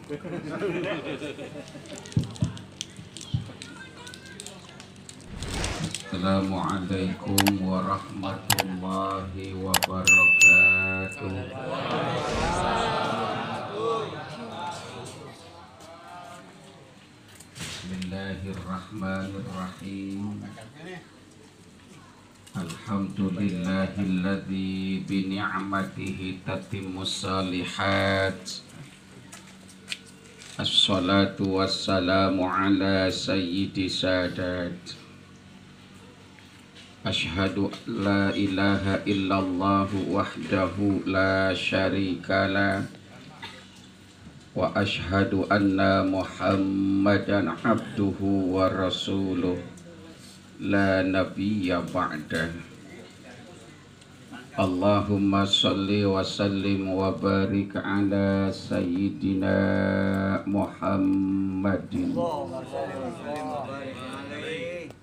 Assalamualaikum warahmatullahi wabarakatuh. Bismillahirrahmanirrahim. Alhamdulillahilladzi bi ni'matihi tatimmus shalihat. Assalatu wassalamu ala sayyidi sadat. Ashhadu an la ilaha illallah wahdahu la syarikalah wa ashhadu anna Muhammadan abduhu wa rasuluh la nabiyya ba'dah. Allahumma salli wa sallim wa barik ala sayyidina Muhammadin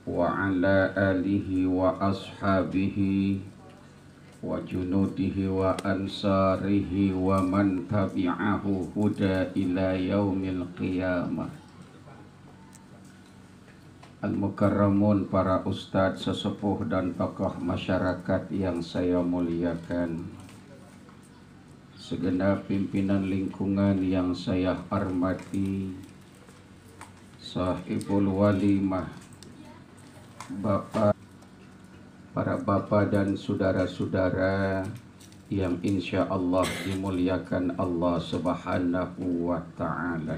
wa ala alihi wa ashabihi wa junudihi wa ansarihi wa man tabi'ahu huda ila yaumil qiyamah. Al-Mukarramun, para ustadz, sesepuh dan tokoh masyarakat yang saya muliakan, segenap pimpinan lingkungan yang saya hormati, sahibul walimah, bapak, para bapak dan saudara-saudara yang insya Allah dimuliakan Allah Subhanahu wa ta'ala.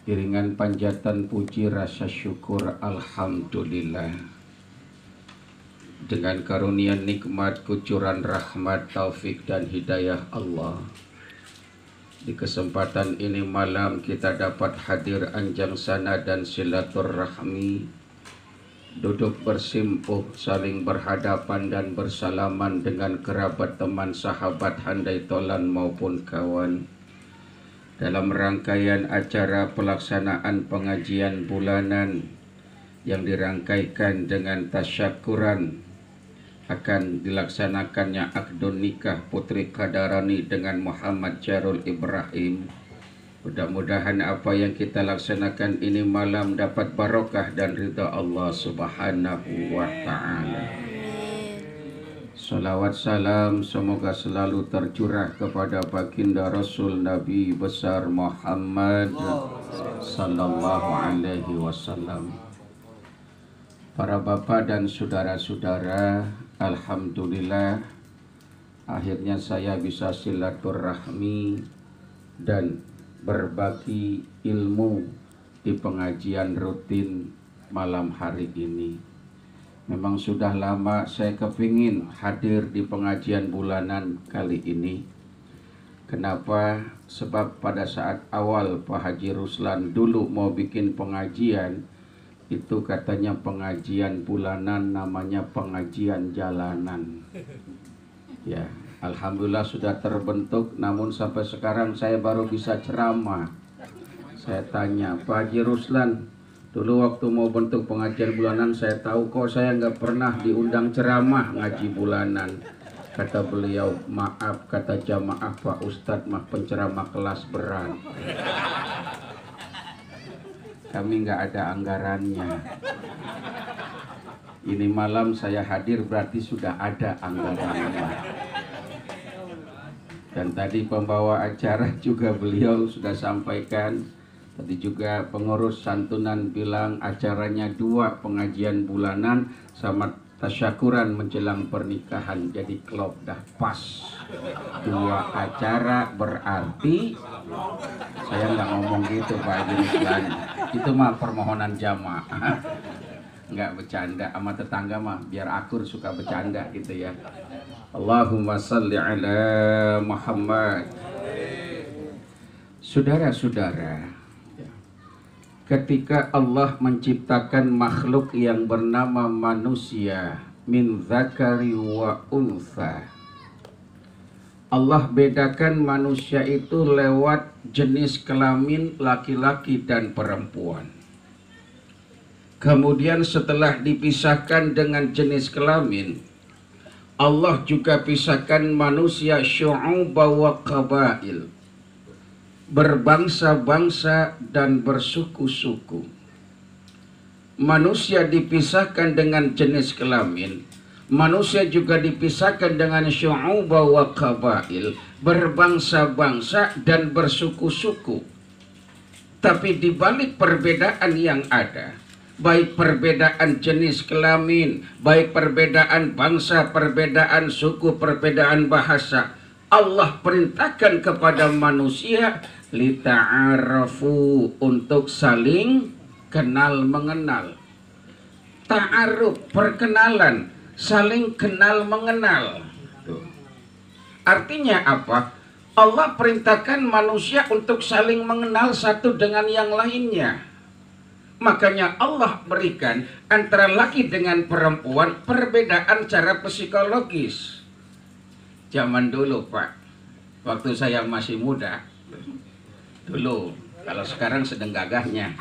Iringan panjatan puji rasa syukur alhamdulillah, dengan karunia nikmat kucuran rahmat taufik dan hidayah Allah, di kesempatan ini malam kita dapat hadir anjang sana dan silaturahmi, duduk bersimpuh, saling berhadapan dan bersalaman dengan kerabat, teman, sahabat, handai tolan maupun kawan, dalam rangkaian acara pelaksanaan pengajian bulanan yang dirangkaikan dengan tasyakuran akan dilaksanakannya akdun nikah Putri Qadarani dengan Muhammad Jarul Ibrahim. Mudah-mudahan apa yang kita laksanakan ini malam dapat barokah dan ridha Allah Subhanahu wa ta'ala. Salawat salam semoga selalu tercurah kepada baginda Rasul Nabi besar Muhammad sallallahu alaihi wasallam. Para bapak dan saudara-saudara, alhamdulillah akhirnya saya bisa silaturahmi dan berbagi ilmu di pengajian rutin malam hari ini. Memang sudah lama saya kepingin hadir di pengajian bulanan kali ini. Kenapa? Sebab pada saat awal Pak Haji Ruslan dulu mau bikin pengajian, itu katanya pengajian bulanan, namanya pengajian jalanan. Ya, alhamdulillah sudah terbentuk, namun sampai sekarang saya baru bisa ceramah. Saya tanya, Pak Haji Ruslan, dulu waktu mau bentuk pengajian bulanan saya tahu kok saya nggak pernah diundang ceramah ngaji bulanan. Kata beliau, maaf, kata jamaah, Pak Ustadz mah penceramah kelas berat. Kami nggak ada anggarannya. Ini malam saya hadir berarti sudah ada anggarannya. Dan tadi pembawa acara juga beliau sudah sampaikan. Tadi juga pengurus santunan bilang acaranya 2, pengajian bulanan sama tasyakuran menjelang pernikahan. Jadi klop dah pas. 2 acara berarti saya nggak ngomong gitu Pak Haji Ruslan. Itu mah permohonan jamaah. Nggak bercanda sama tetangga mah biar akur, suka bercanda gitu ya. Allahumma salli ala Muhammad. Saudara-saudara, ketika Allah menciptakan makhluk yang bernama manusia min zakari wa untha, Allah bedakan manusia itu lewat jenis kelamin laki-laki dan perempuan. Kemudian setelah dipisahkan dengan jenis kelamin, Allah juga pisahkan manusia syu'uba wa qabail. berbangsa-bangsa dan bersuku-suku. Manusia dipisahkan dengan jenis kelamin. Manusia juga dipisahkan dengan syu'uba wa qabail, berbangsa-bangsa dan bersuku-suku. Tapi di balik perbedaan yang ada, baik perbedaan jenis kelamin, baik perbedaan bangsa, perbedaan suku, perbedaan bahasa, Allah perintahkan kepada manusia lita'arafu, untuk saling kenal mengenal. Ta'aruf, perkenalan, saling kenal mengenal. Artinya apa? Allah perintahkan manusia untuk saling mengenal satu dengan yang lainnya. Makanya Allah berikan antara laki dengan perempuan perbedaan cara psikologis. Zaman dulu Pak, waktu saya masih muda, dulu, kalau sekarang sedang gagahnya,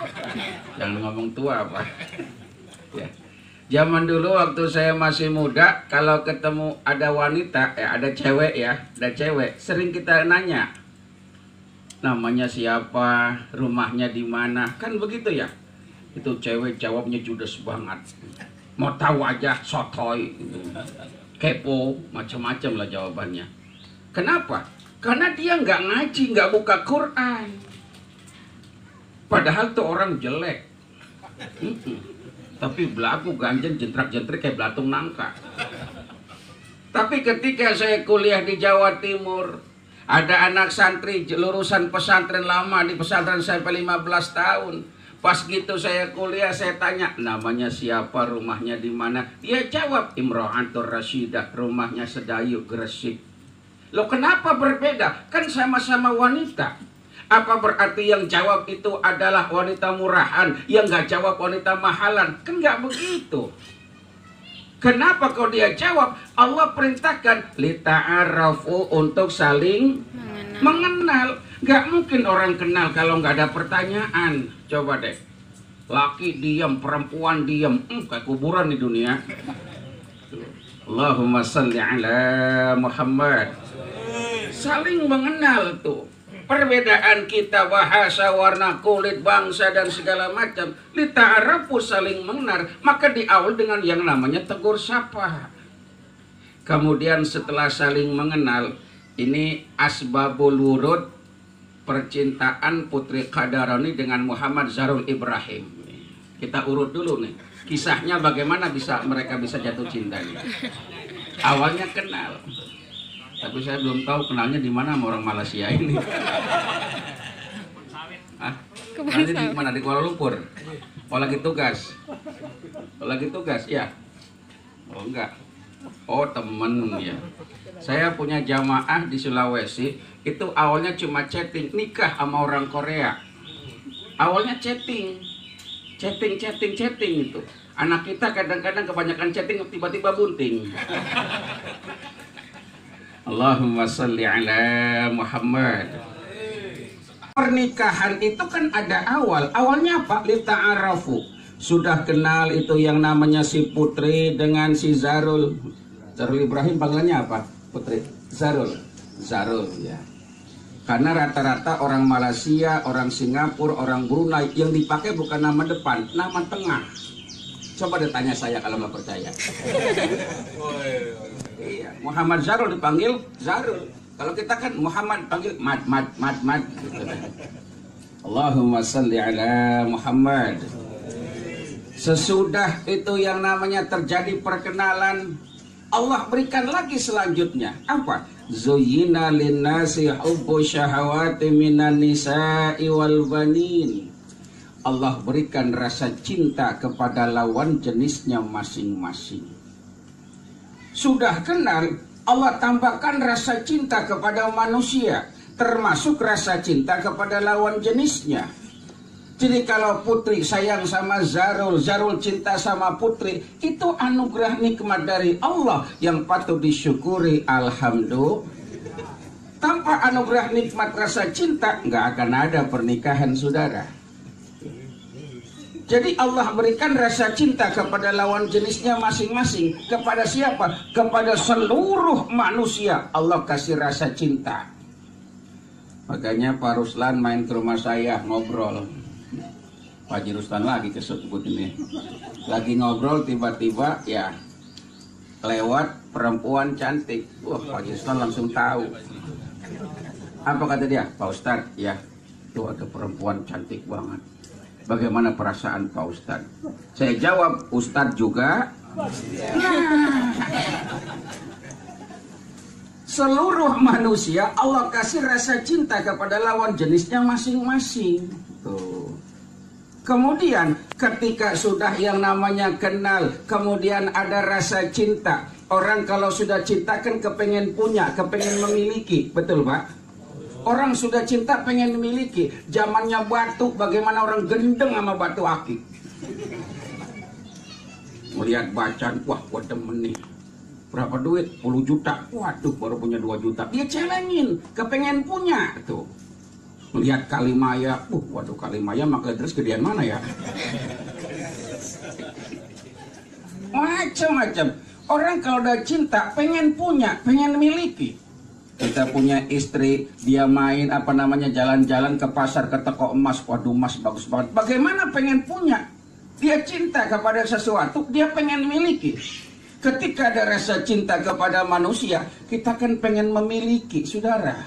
jangan ngomong tua Pak. Ya. Zaman dulu waktu saya masih muda, kalau ketemu ada wanita, ada cewek ada cewek, sering kita nanya, namanya siapa, rumahnya di mana, kan begitu ya. Itu cewek jawabnya judes banget, mau tahu aja, sotoy, kepo, macam-macam lah jawabannya. Kenapa? Karena dia nggak ngaji, nggak buka Quran. Padahal tuh orang jelek. Tapi belaku ganjen jentrak-jentrik kayak belatung nangka. Tapi ketika saya kuliah di Jawa Timur, ada anak santri lulusan pesantren lama di pesantren sampai 15 tahun. Pas gitu saya kuliah, saya tanya namanya siapa, rumahnya di mana. Dia jawab Imro'atur Rasyidah, rumahnya Sedayu, Gresik. Loh kenapa berbeda? Kan sama-sama wanita. Apa berarti yang jawab itu adalah wanita murahan, yang nggak jawab wanita mahalan? Kan nggak begitu. Kenapa kalau dia jawab? Allah perintahkan lita'arafu, untuk saling mengenal. Nggak mungkin orang kenal kalau nggak ada pertanyaan. Coba deh, laki diam, perempuan diam, kayak kuburan di dunia. Allahumma salli ala Muhammad. Saling mengenal tuh. Perbedaan kita bahasa, warna kulit, bangsa dan segala macam, lita'arafu, saling mengenal. Maka diawal dengan yang namanya tegur sapa. Kemudian setelah saling mengenal, ini asbabul wurud, percintaan Putri Qadarani dengan Muhammad Zarul Ibrahim. Kita urut dulu nih, kisahnya bagaimana mereka bisa jatuh cinta nih. Awalnya kenal, tapi saya belum tahu kenalnya di mana sama orang Malaysia ini. Nanti di mana, di Kuala Lumpur? Oh lagi tugas? Oh lagi tugas ya? Oh enggak? Oh temen ya. Saya punya jamaah di Sulawesi, itu awalnya cuma chatting, nikah sama orang Korea. Awalnya chatting itu. Anak kita kadang-kadang kebanyakan chatting, tiba-tiba bunting. Allahumma salli ala Muhammad. Pernikahan itu kan ada awalnya apa? Lita'arafu. Sudah kenal itu yang namanya si Putri dengan si Zarul Ibrahim, panggilannya apa? Putri Zarul ya. Karena rata-rata orang Malaysia, orang Singapura, orang Brunei yang dipakai bukan nama depan, nama tengah. Coba ditanya saya kalau nggak percaya. Iya, Muhammad Zarul dipanggil Zarul. Kalau kita kan Muhammad panggil Mad. Allahumma salli ala Muhammad. Sesudah itu yang namanya terjadi perkenalan, Allah berikan lagi selanjutnya. Apa? Zuyyina linnasi hubbu syahawati minan nisa'i wal banin. Allah berikan rasa cinta kepada lawan jenisnya masing-masing. Sudah kenal, Allah tambahkan rasa cinta kepada manusia, termasuk rasa cinta kepada lawan jenisnya. Jadi kalau Putri sayang sama Zarul, Zarul cinta sama Putri, itu anugerah nikmat dari Allah yang patut disyukuri. Alhamdulillah. Tanpa anugerah nikmat rasa cinta, nggak akan ada pernikahan, saudara. Jadi Allah berikan rasa cinta kepada lawan jenisnya masing-masing. Kepada siapa? Kepada seluruh manusia Allah kasih rasa cinta. Makanya Pak Ruslan main ke rumah saya ngobrol. Pak Haji Ruslan lagi kesebut ini. Lagi ngobrol tiba-tiba ya lewat perempuan cantik. Wah, Pak Haji Ruslan langsung tahu. Apa kata dia? Pak Ustadz, ya itu ada perempuan cantik banget. Bagaimana perasaan Pak Ustadz? Saya jawab, Ustadz juga. Seluruh manusia Allah kasih rasa cinta kepada lawan jenisnya masing-masing. Tuh. Kemudian ketika sudah yang namanya kenal, kemudian ada rasa cinta. Orang kalau sudah cinta kan kepengen punya, kepengen memiliki. Betul Pak? Orang sudah cinta pengen memiliki. Zamannya batu, bagaimana orang gendeng sama batu akik. Melihat bacaan, wah gua demen nih. Berapa duit? 10 juta. Waduh, baru punya 2 juta. Dia celengin, kepengen punya. Tuh. Melihat Kalimaya, waduh Kalimaya maka terus gedean mana ya? Macam-macam. Orang kalau udah cinta pengen punya, pengen miliki. Kita punya istri, dia main jalan-jalan ke pasar, ke toko emas, waduh emas bagus banget. Bagaimana pengen punya? Dia cinta kepada sesuatu, dia pengen miliki. Ketika ada rasa cinta kepada manusia, kita kan pengen memiliki, saudara.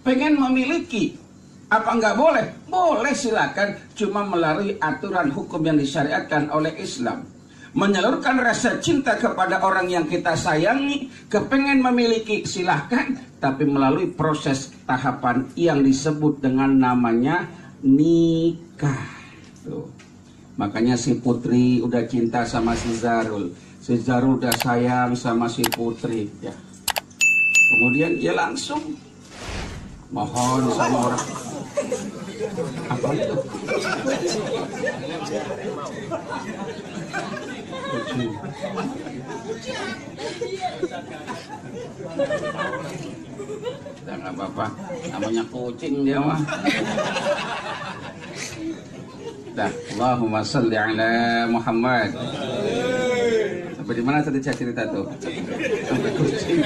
Pengen memiliki. Apa enggak boleh? Boleh, silakan. Cuma melalui aturan hukum yang disyariatkan oleh Islam. Menyalurkan rasa cinta kepada orang yang kita sayangi, kepengen memiliki, silahkan. Tapi melalui proses tahapan yang disebut dengan namanya nikah. Tuh. Makanya si Putri udah cinta sama si Zarul. Si Zarul udah sayang sama si Putri. Ya. Kemudian dia langsung mohon sama orang. Apa itu? Udah nggak apa-apa, namanya kucing dia mah. Dah, Allahumma sholli ala Muhammad. Sampai di mana tadi saya cerita tuh? Sampai kucing.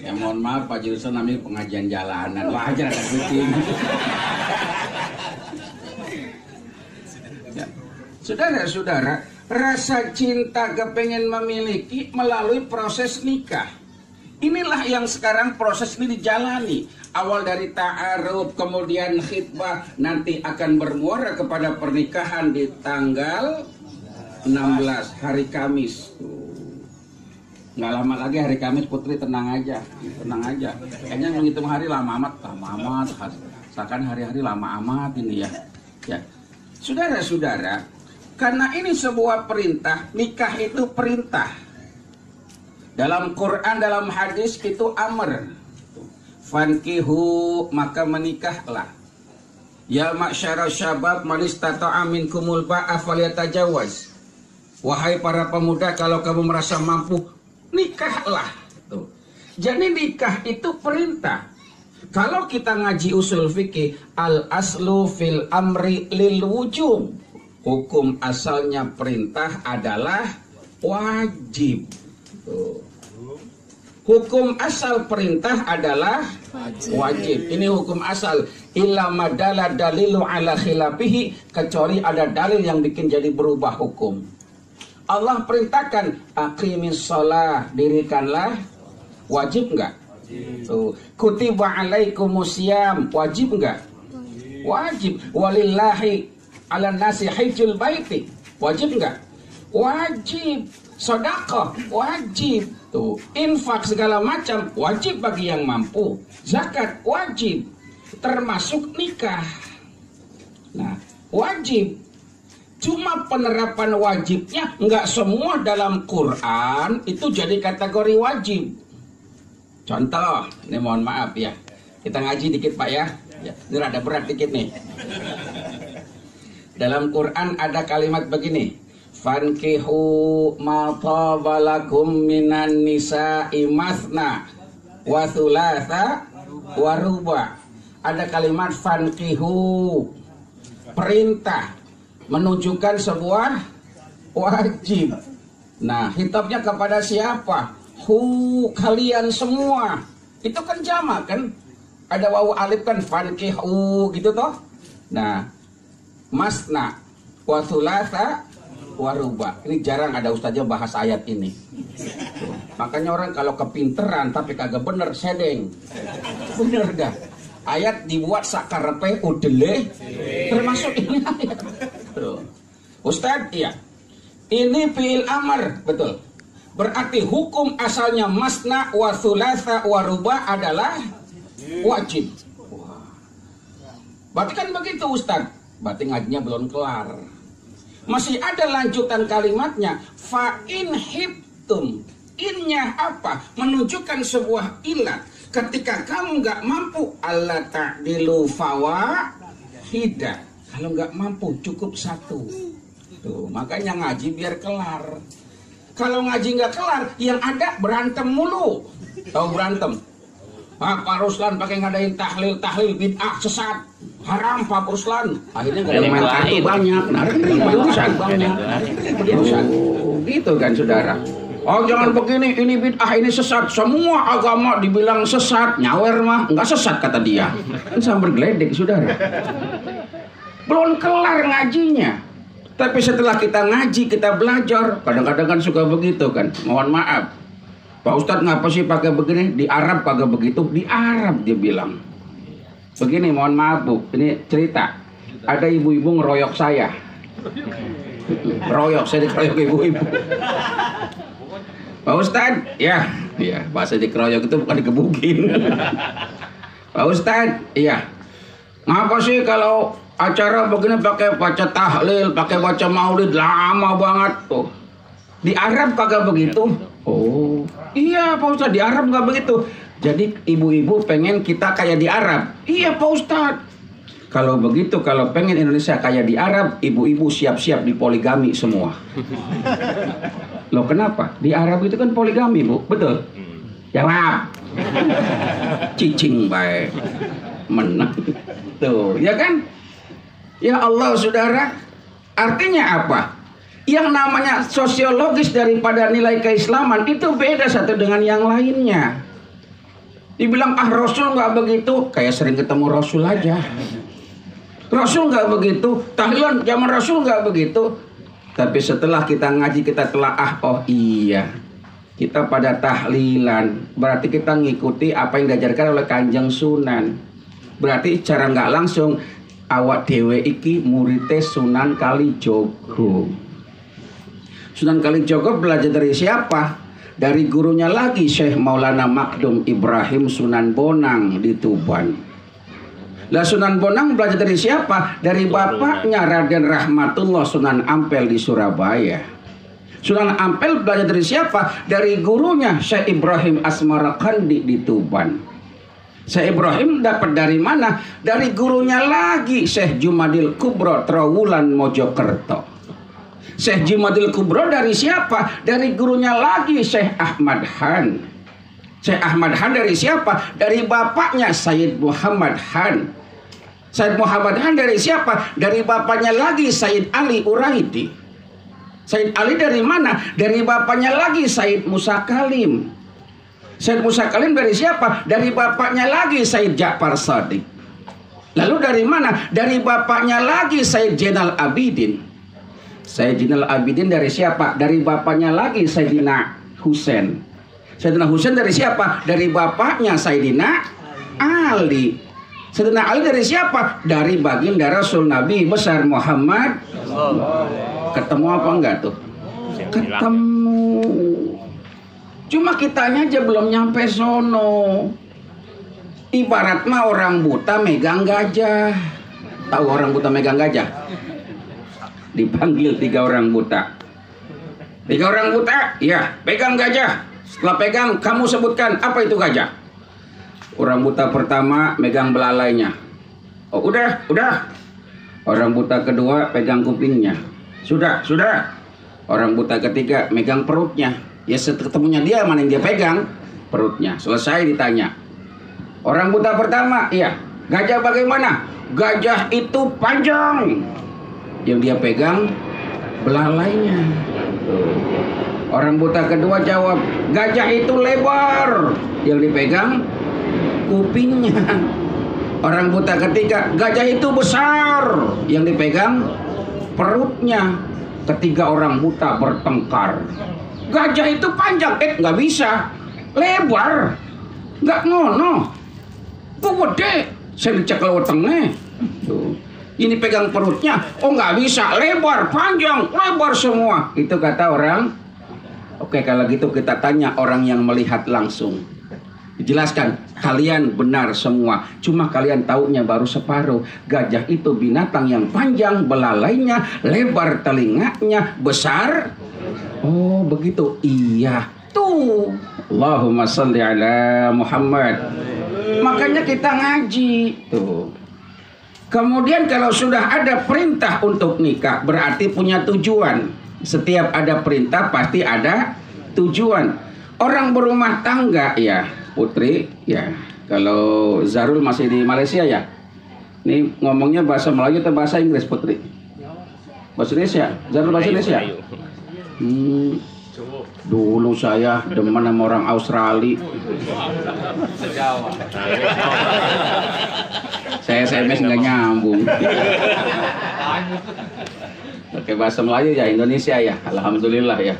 Ya mohon maaf Pak Jurusan, namanya pengajian jalanan. Wajar ada kucing. Ya. Saudara-saudara, rasa cinta kepengen memiliki melalui proses nikah. Inilah yang sekarang proses ini dijalani. Awal dari ta'aruf, kemudian khitbah, nanti akan bermuara kepada pernikahan di tanggal 16 hari Kamis. Nggak lama lagi hari Kamis, Putri tenang aja. Kayaknya menghitung hari lama amat. Seakan hari-hari lama amat ini ya. Ya. Saudara-saudara, karena ini sebuah perintah, nikah itu perintah. Dalam Quran, dalam hadis itu amr. Fankihu, maka menikahlah. Ya ma'syara syabab man istata'a minkumul ba'a falyatajawaz. Wahai para pemuda, kalau kamu merasa mampu, nikahlah. Tuh. Jadi nikah itu perintah. Kalau kita ngaji usul fikih, al aslu fil amri lil wujub. Hukum asalnya perintah adalah wajib. Tuh. Hukum asal perintah adalah wajib. Ini hukum asal. Illa madala dalilu ala khilafihi, kecuali ada dalil yang bikin jadi berubah hukum. Allah perintahkan aqimis shalah, dirikanlah. Wajib enggak? Tuh. Kutiba alaikumusiyam, wajib enggak? Wajib. Walillahi ala nasi hajjul baiti, wajib enggak? Wajib. Sedekah wajib. Tuh, infak segala macam wajib bagi yang mampu. Zakat wajib, termasuk nikah. Nah, wajib. Cuma penerapan wajibnya nggak semua dalam Quran itu jadi kategori wajib. Contoh, ini mohon maaf ya, kita ngaji dikit Pak ya. Ini rada berat dikit nih. Dalam Quran ada kalimat begini. Fankihu ma tabalakum minan nisa'i mathna wa thulatha wa ruba. Ada kalimat fankihu, perintah, menunjukkan sebuah wajib. Nah, hitopnya kepada siapa? Kalian semua. Itu kan jamak kan? Ada wawu alif kan, fankihu gitu toh. Nah, masna wa thulatha wa ruba. Ini jarang ada ustaznya bahas ayat ini. Tuh. Makanya orang kalau kepinteran tapi kagak bener sedeng. Bener dah. Ayat dibuat sakarepe udele termasuk ini ayat. Tuh. Ustaz, iya. Ini fi'il amr, betul. Berarti hukum asalnya masna wa thulatha wa ruba adalah wajib. Wah. Berarti kan begitu Ustaz. Berarti ngajinya belum kelar. Masih ada lanjutan kalimatnya. Fa in hibtum. Innya apa? Menunjukkan sebuah ilat. Ketika kamu nggak mampu, alla ta'dilu fawahidah. Kalau nggak mampu cukup satu. Tuh, makanya ngaji biar kelar. Kalau ngaji nggak kelar, yang ada berantem mulu. Tahu berantem? Pak Ruslan pakai ngadain tahlil bid'ah sesat haram Pak Ruslan. Akhirnya nggak ada main kartu banyak. Nah, berurusan banyak. Berurusan. Gitu kan saudara. Oh jangan begini, ini bid'ah, ini sesat. Semua agama dibilang sesat. Nyawer mah nggak sesat kata dia. Kan sambil geledek saudara. Belum kelar ngajinya. Tapi setelah kita ngaji, kita belajar, kadang-kadang kan suka begitu kan. Mohon maaf, Pak Ustadz ngapa sih pakai begini? Di Arab kagak begitu. Di Arab dia bilang. Begini, mohon maaf Bu, ini cerita. Ada ibu-ibu ngeroyok saya. Royok, saya dikeroyok ibu-ibu. Pak Ustadz, ya, bahasa dikeroyok itu bukan dikebukin. Pak Ustadz, iya. Ngapa sih kalau acara begini pakai baca tahlil, pakai baca maulid lama banget tuh. Di Arab kagak begitu. Oh, iya Pak Ustadz, di Arab nggak begitu. Jadi ibu-ibu pengen kita kayak di Arab. Iya Pak Ustadz. Kalau begitu, kalau pengen Indonesia kayak di Arab, ibu-ibu siap-siap dipoligami semua. Loh kenapa? Di Arab itu kan poligami Bu, betul? Jawab. Cicing baik. Menang. Tuh, ya kan? Ya Allah saudara, artinya apa? Yang namanya sosiologis daripada nilai keislaman itu beda satu dengan yang lainnya. Dibilang Rasul nggak begitu, kayak sering ketemu Rasul aja. Rasul nggak begitu, tahlilan zaman Rasul nggak begitu. Tapi setelah kita ngaji kita telaah, oh iya, kita pada tahlilan, berarti kita ngikuti apa yang diajarkan oleh Kanjeng Sunan. Berarti cara nggak langsung awak dewe iki murite Sunan Kalijogo. Sunan Kalijogo belajar dari siapa? Dari gurunya lagi Syekh Maulana Makdum Ibrahim Sunan Bonang di Tuban. Lah Sunan Bonang belajar dari siapa? Dari bapaknya Raden Rahmatullah Sunan Ampel di Surabaya. Sunan Ampel belajar dari siapa? Dari gurunya Syekh Ibrahim Asmarakandi di Tuban. Syekh Ibrahim dapat dari mana? Dari gurunya lagi Syekh Jumadil Kubro Trawulan Mojokerto. Syekh Jumadil Kubro dari siapa? Dari gurunya lagi Syekh Ahmad Han. Syekh Ahmad Han dari siapa? Dari bapaknya Sayyid Muhammad Han. Sayyid Muhammad Han dari siapa? Dari bapaknya lagi Sayyid Ali Uraidi. Sayyid Ali dari mana? Dari bapaknya lagi Sayyid Musa Kalim. Sayyid Musa Kalim dari siapa? Dari bapaknya lagi Sayyid Ja'far Shadiq. Lalu dari mana? Dari bapaknya lagi Sayyid Zainal Abidin. Sayyid Zainal Abidin dari siapa? Dari bapaknya lagi Sayyidina Husain. Sayyidina Husain dari siapa? Dari bapaknya Sayyidina Ali. Sayyidina Ali dari siapa? Dari baginda Rasul Nabi besar Muhammad. Ketemu apa enggak tuh? Ketemu. Cuma kitanya aja belum nyampe sono. Ibarat mah orang buta megang gajah. Tahu orang buta megang gajah? Dipanggil 3 orang buta. 3 orang buta, ya, pegang gajah. Setelah pegang, kamu sebutkan apa itu gajah. Orang buta pertama megang belalainya. Oh, udah. Orang buta kedua pegang kupingnya. Sudah. Orang buta ketiga megang perutnya. Ya ketemunya dia mana yang dia pegang? Perutnya. Selesai ditanya. Orang buta pertama, iya. Gajah bagaimana? Gajah itu panjang. Yang dia pegang belalainya. Orang buta kedua jawab, gajah itu lebar. Yang dipegang kupingnya. Orang buta ketiga, gajah itu besar, yang dipegang perutnya. Ketiga orang buta bertengkar. Gajah itu panjang, nggak bisa, lebar, nggak ngono. Kok gede, saya dicek lewat tengah. Ini pegang perutnya, oh nggak bisa, lebar, panjang, lebar semua. Itu kata orang. Oke, kalau gitu kita tanya orang yang melihat langsung. Dijelaskan, kalian benar semua. Cuma kalian taunya baru separuh. Gajah itu binatang yang panjang, belalainya, lebar telinganya, besar. Oh begitu, iya. Tuh, Allahumma sholli ala Muhammad. Makanya kita ngaji. Tuh. Kemudian kalau sudah ada perintah untuk nikah, berarti punya tujuan. Setiap ada perintah pasti ada tujuan. Orang berumah tangga ya, Putri, ya. Kalau Zarul masih di Malaysia ya. Ini ngomongnya bahasa Melayu atau bahasa Inggris, Putri? Bahasa Indonesia. Zarul bahasa Indonesia. Dulu saya demen sama orang Australia. Saya SMS nggak nyambung. Oke, bahasa Melayu ya, Indonesia ya. Alhamdulillah ya.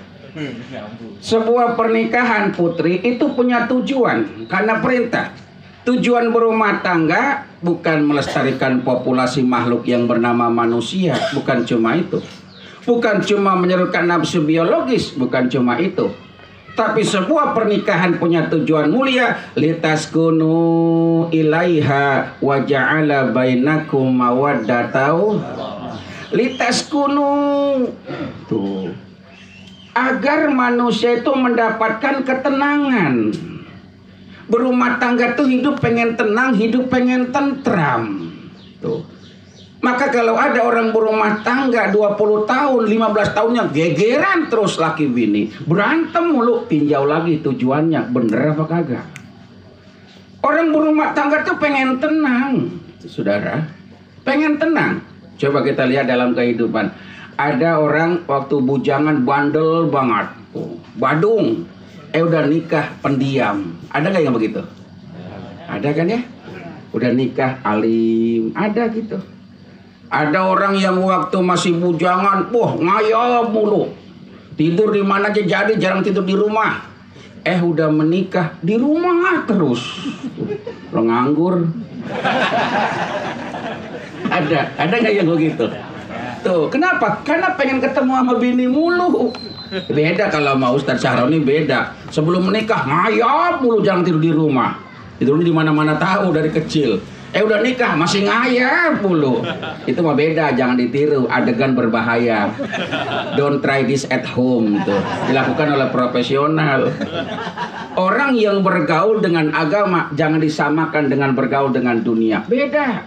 Sebuah pernikahan, Putri, itu punya tujuan karena perintah. Tujuan berumah tangga bukan melestarikan populasi makhluk yang bernama manusia, bukan cuma itu. Bukan cuma menyalurkan nafsu biologis, bukan cuma itu. Tapi sebuah pernikahan punya tujuan mulia, litaskunu ilaiha wa ja'ala bainakum mawaddatan. Litaskunu tuh, agar manusia itu mendapatkan ketenangan. Berumah tangga tuh hidup pengen tenang, hidup pengen tentram. Tuh. Maka kalau ada orang berumah tangga 20 tahun, 15 tahunnya gegeran terus laki bini, berantem mulu, tinjau lagi tujuannya bener apa kagak. Orang berumah tangga tuh pengen tenang, saudara, pengen tenang. Coba kita lihat dalam kehidupan. Ada orang waktu bujangan bandel banget, badung, udah nikah pendiam. Ada nggak yang begitu? Ada kan ya? Udah nikah alim, ada gitu. Ada orang yang waktu masih bujangan, ngayap mulu, tidur di mana aja jadi, jarang tidur di rumah. Udah menikah di rumah terus, lo nganggur. Ada nggak yang begitu? Tuh, kenapa? Karena pengen ketemu sama bini mulu. Beda kalau mau Ustadz Syahroni beda. Sebelum menikah ngayap mulu, jangan tidur di rumah. Tidurnya di mana-mana tahu dari kecil. Udah nikah masih ngayap mulu. Itu mah beda, jangan ditiru, adegan berbahaya. Don't try this at home tuh. Dilakukan oleh profesional. Orang yang bergaul dengan agama jangan disamakan dengan bergaul dengan dunia. Beda.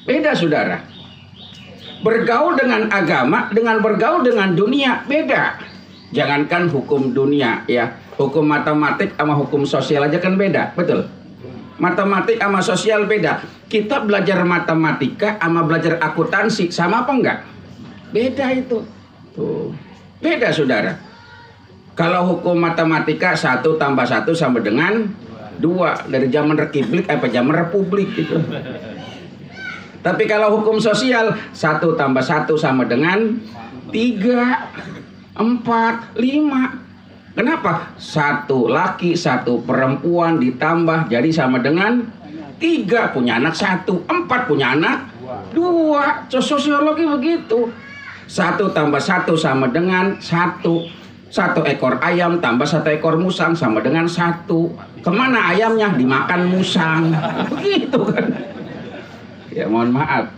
Beda, saudara. Bergaul dengan agama dengan bergaul dengan dunia beda. Jangankan hukum dunia ya, hukum matematik sama hukum sosial aja kan beda, betul? Matematik sama sosial beda. Kita belajar matematika sama belajar akuntansi sama apa enggak? Beda itu. Tuh. Beda, saudara. Kalau hukum matematika 1 tambah 1 sama dengan 2 dari zaman republik apa zaman republik gitu. Tapi kalau hukum sosial 1 tambah 1 sama dengan 3, 4, 5. Kenapa? 1 laki, 1 perempuan ditambah jadi sama dengan 3, punya anak 1, 4 punya anak 2. Sosiologi begitu. 1 tambah 1 sama dengan 1. 1 ekor ayam tambah 1 ekor musang sama dengan 1. Kemana ayamnya? Dimakan musang. Begitu kan? Ya mohon maaf.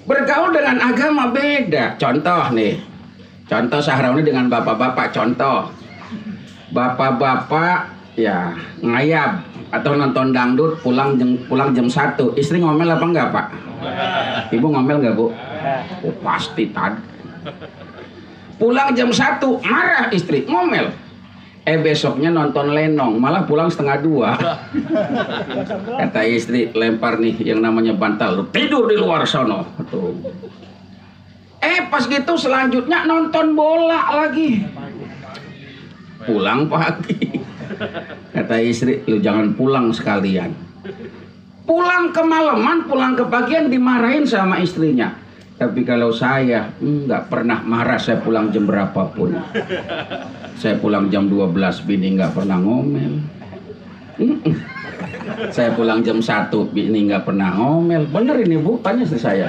Bergaul dengan agama beda. Contoh nih. Contoh Syahroni dengan bapak-bapak. Contoh. Bapak-bapak ya ngayab atau nonton dangdut pulang jam 1. Istri ngomel apa enggak, Pak? Ibu ngomel enggak, Bu? Oh, pasti tadi. Pulang jam 1 marah istri, ngomel. Besoknya nonton lenong, malah pulang 1:30. Kata istri, lempar nih yang namanya bantal, tidur di luar sono. Tuh. Pas gitu selanjutnya nonton bola lagi. Pulang pagi. Kata istri, lu jangan pulang sekalian. Pulang kemalaman, pulang ke pagian dimarahin sama istrinya. Tapi kalau saya nggak pernah marah, saya pulang jam berapapun. Saya pulang jam 12, bini nggak pernah ngomel. Saya pulang jam 1, bini nggak pernah ngomel. Bener ini Bu, tanya istri saya.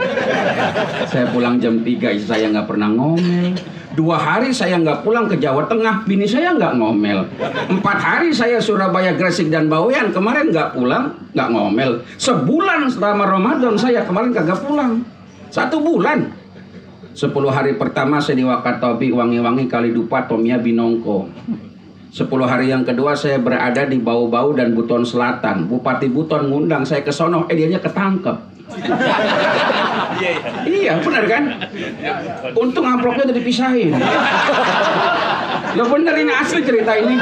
Saya pulang jam 3, istri saya nggak pernah ngomel. 2 hari saya nggak pulang ke Jawa Tengah, bini saya nggak ngomel. 4 hari saya Surabaya, Gresik dan Bawean, kemarin nggak pulang, nggak ngomel. Sebulan selama Ramadan saya kemarin kagak pulang. 1 bulan. 10 hari pertama saya di Wakatobi, Wangi-Wangi, Kalidupa, Tomia, Binongko. 10 hari yang kedua saya berada di Bau-Bau dan Buton Selatan. Bupati Buton ngundang saya ke sono, dianya ketangkep. Iya, benar kan? Untung amplopnya udah dipisahin. Lo bener, ini asli cerita ini.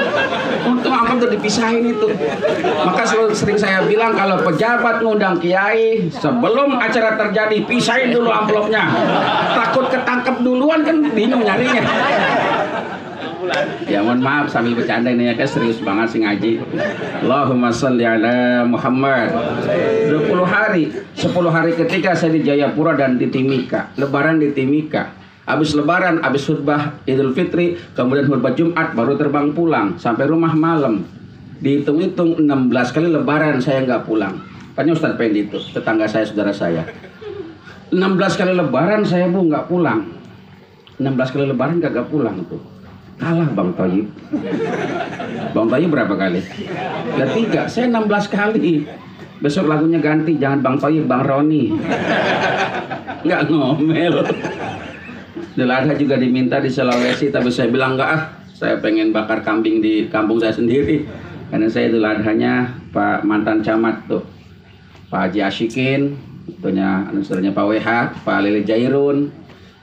Untung amplop udah dipisahin itu. Maka sering saya bilang kalau pejabat ngundang kiai, sebelum acara terjadi pisahin dulu amplopnya. Takut ketangkep duluan kan bingung nyarinya. Ya mohon maaf sambil bercanda ini ya, kan serius banget sih ngaji. Allahumma sholli ala Muhammad. 20 hari, 10 hari ketika saya di Jayapura dan di Timika, lebaran di Timika. Habis lebaran, habis khutbah Idul Fitri, kemudian khutbah Jumat, baru terbang pulang sampai rumah malam. Dihitung-hitung 16 kali lebaran saya nggak pulang. Tanya Ustadz Pendi itu, tetangga saya, saudara saya. 16 kali lebaran saya Bu nggak pulang. 16 kali lebaran nggak pulang tuh. Kalah Bang Toyib. Bang Toyib berapa kali? Ya 3, saya 16 kali. Besok lagunya ganti, jangan Bang Toyib, Bang Roni. Nggak ngomel. Idul Adha juga diminta di Sulawesi, tapi saya bilang enggak ah. Saya pengen bakar kambing di kampung saya sendiri. Karena saya Idul Adhanya Pak mantan camat tuh, Pak Haji Asyikin, itunya anugerahnya Pak WH, Pak Lili Jairun.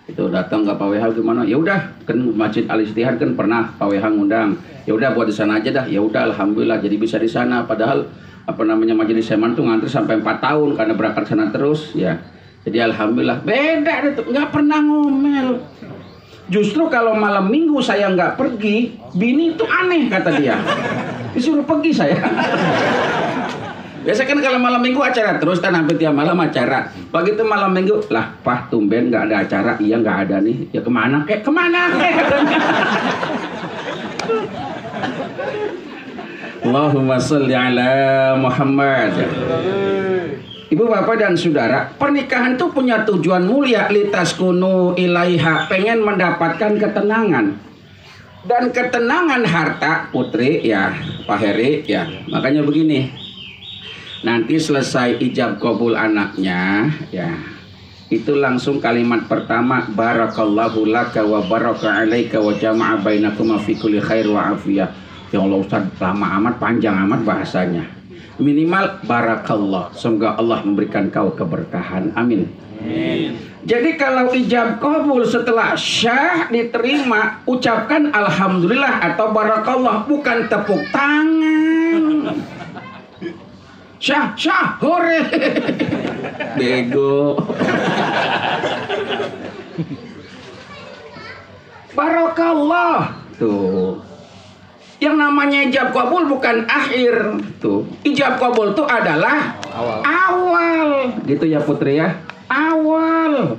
Itu datang ke Pak WH gimana? Ya udah, kan Masjid Al Ittihad kan pernah Pak WH ngundang. Ya udah buat di sana aja dah. Ya udah alhamdulillah jadi bisa di sana. Padahal Majelis Seman tuh ngantri sampai 4 tahun karena berangkat sana terus ya. Jadi alhamdulillah beda itu, nggak pernah ngomel. Justru kalau malam minggu saya nggak pergi, bini itu aneh kata dia. Disuruh pergi saya. Biasa kan kalau malam minggu acara terus kan, hampir tiap malam acara. Begitu malam minggu, lah Pak tumben nggak ada acara. Iya nggak ada nih. Ya kemana kek? Kemana kek? Allahumma sholli ala Muhammad. Ibu bapak dan saudara, pernikahan itu punya tujuan mulia, litaskunu ilaiha, pengen mendapatkan ketenangan. Dan ketenangan harta putri ya Pak Heri ya. Makanya begini, nanti selesai ijab kabul anaknya ya, itu langsung kalimat pertama, barakallahu laka wa baraka alaika wa jama'a bainakuma fi kulli khair wa afiyah. Ya Allah Ustaz, lama amat, panjang amat bahasanya. Minimal barakallah, semoga Allah memberikan kau keberkahan, amin. Amin. Jadi kalau ijab kabul setelah syah diterima, ucapkan alhamdulillah atau barakallah, bukan tepuk tangan. Syah, syah, hore. Bego. Barakallah. Tuh. Yang namanya ijab kabul bukan akhir. Tuh. Ijab kabul itu adalah awal. Gitu ya Putri ya. Awal.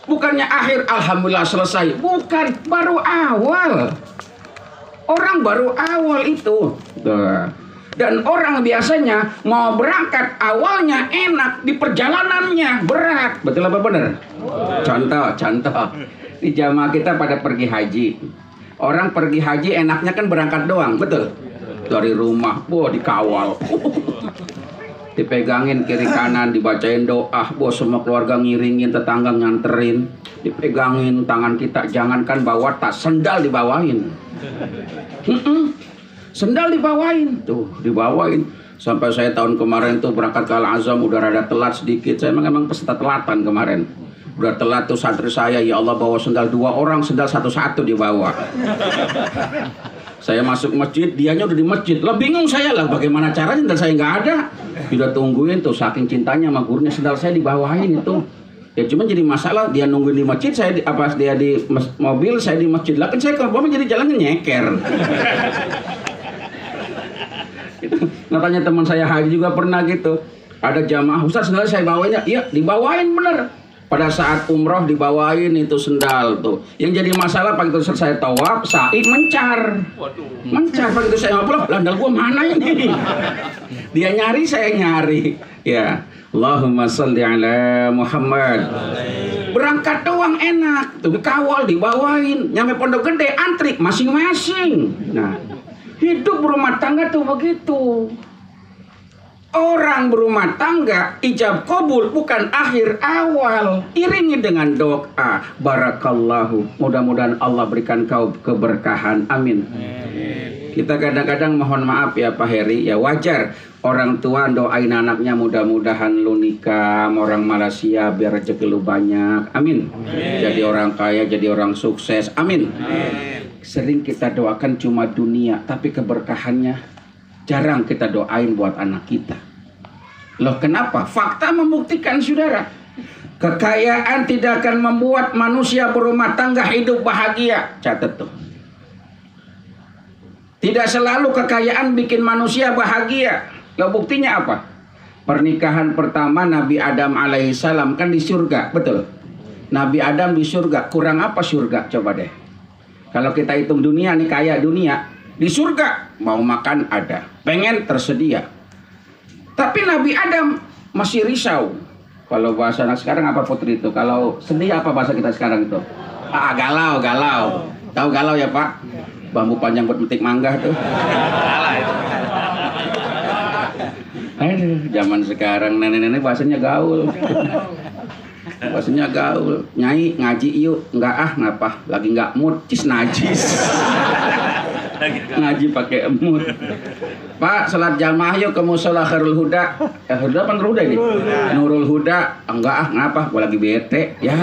Bukannya akhir alhamdulillah selesai. Bukan, baru awal. Orang baru awal itu. Tuh. Dan orang biasanya mau berangkat awalnya enak, di perjalanannya berat. Betul apa benar? Contoh. Di jamaah kita pada pergi haji. Orang pergi haji enaknya kan berangkat doang, betul? Dari rumah, dikawal. Dipegangin kiri kanan, dibacain doa, semua keluarga ngiringin, tetangga nganterin. Dipegangin tangan kita, jangankan bawa tas, sendal dibawain. Sendal dibawain, tuh dibawain. Sampai saya tahun kemarin tuh berangkat ke Al-Azam udah rada telat sedikit. Saya memang peserta telatan kemarin. Udah telat tuh santri saya, ya Allah bawa sendal 2 orang, sendal satu-satu dibawa. Saya masuk masjid, dianya udah di masjid. Lah bingung saya lah, bagaimana caranya sendal saya nggak ada. Udah tungguin tuh, saking cintanya sama gurunya, sendal saya dibawain itu. Ya cuma jadi masalah, dia nungguin di masjid, saya dia di mobil, saya di masjid. Lah kan saya ke bawah jadi jalannya nyeker. Katanya teman saya haji juga pernah gitu. Ada jamaah, Ustaz sendal saya bawainnya. Iya, dibawain bener. Pada saat umroh dibawain itu sendal tuh. Yang jadi masalah begitu selesai tawaf, sa'i mencar. Mencar begitu saya pulang, sandal gua mana ini? Dia nyari, saya nyari. Ya, Allahumma sholli ala Muhammad. Berangkat doang enak, tuh kawal dibawain. Nyampe Pondok Gede antri masing-masing. Nah, hidup berumah tangga tuh begitu. Orang berumah tangga ijab kabul bukan akhir awal. Iringi dengan doa. Barakallahu. Mudah-mudahan Allah berikan kau keberkahan. Amin. Kita kadang-kadang mohon maaf ya Pak Heri. Ya wajar. Orang tua doain anaknya mudah-mudahan lu nikah sama orang Malaysia biar rezeki lu banyak. Amin. Jadi orang kaya, jadi orang sukses. Amin. Sering kita doakan cuma dunia, tapi keberkahannya jarang kita doain buat anak kita. Loh kenapa? Fakta membuktikan saudara. Kekayaan tidak akan membuat manusia berumah tangga hidup bahagia. Catat tuh. Tidak selalu kekayaan bikin manusia bahagia. Loh buktinya apa? Pernikahan pertama Nabi Adam alaihissalam kan di surga. Betul? Nabi Adam di surga. Kurang apa surga? Coba deh. Kalau kita hitung dunia nih kaya dunia. Di surga mau makan ada, pengen tersedia. Tapi Nabi Adam masih risau. Kalau bahasa anak sekarang apa Putri itu? Kalau sedih apa bahasa kita sekarang itu? Galau, galau. Tahu galau ya Pak? Bambu panjang buat metik mangga tuh. Aduh, zaman sekarang nenek-nenek bahasanya gaul. Bahasanya gaul. Nyai ngaji yuk. Enggak ngapa? Lagi enggak mood, cis najis. Ngaji pakai emut. Pak, salat jamaah yuk ke musola Khairul Huda. Khairul Huda apa Nurul Huda ini? Nurul Huda. Enggak ngapa? Gua lagi bete. Ya.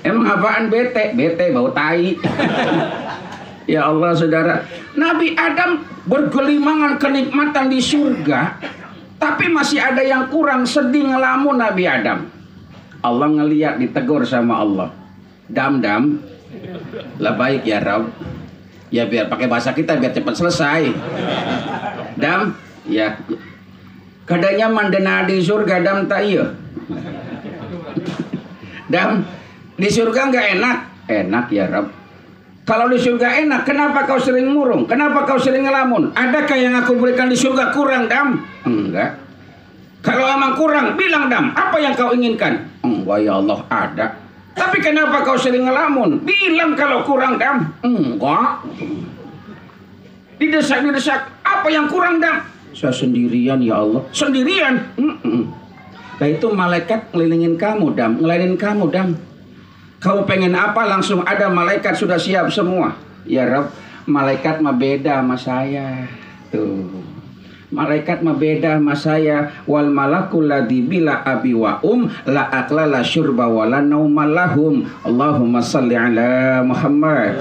Emang apaan bete? Bete bau tai. Ya Allah saudara. Nabi Adam bergelimangan kenikmatan di surga, tapi masih ada yang kurang, sedih ngelamun Nabi Adam. Allah ngeliat ditegur sama Allah. Dam, lah baik ya Rabb. Ya biar pakai bahasa kita biar cepat selesai. Dam, ya. Kadanya mandena di surga dam tak iya. Dam, di surga nggak enak. Enak ya Rabb. Kalau di surga enak, kenapa kau sering murung? Kenapa kau sering ngelamun? Adakah yang aku berikan di surga kurang dam? Enggak. Kalau emang kurang, bilang dam. Apa yang kau inginkan? Enggak ya Allah ada. Tapi kenapa kau sering ngelamun? Bilang kalau kurang dam. Enggak. Didesak. Apa yang kurang dam? Saya sendirian ya Allah. Sendirian? Nah itu malaikat ngelilingin kamu dam. Ngelainin kamu dam. Kau pengen apa langsung ada malaikat sudah siap semua. Ya Rabb, malaikat mah beda sama saya. Tuh. Malaikat mah beda sama saya. Wal malakul ladzi bila abi wa la akla la syurba wa la nauma lahum. Allahumma shalli ala Muhammad.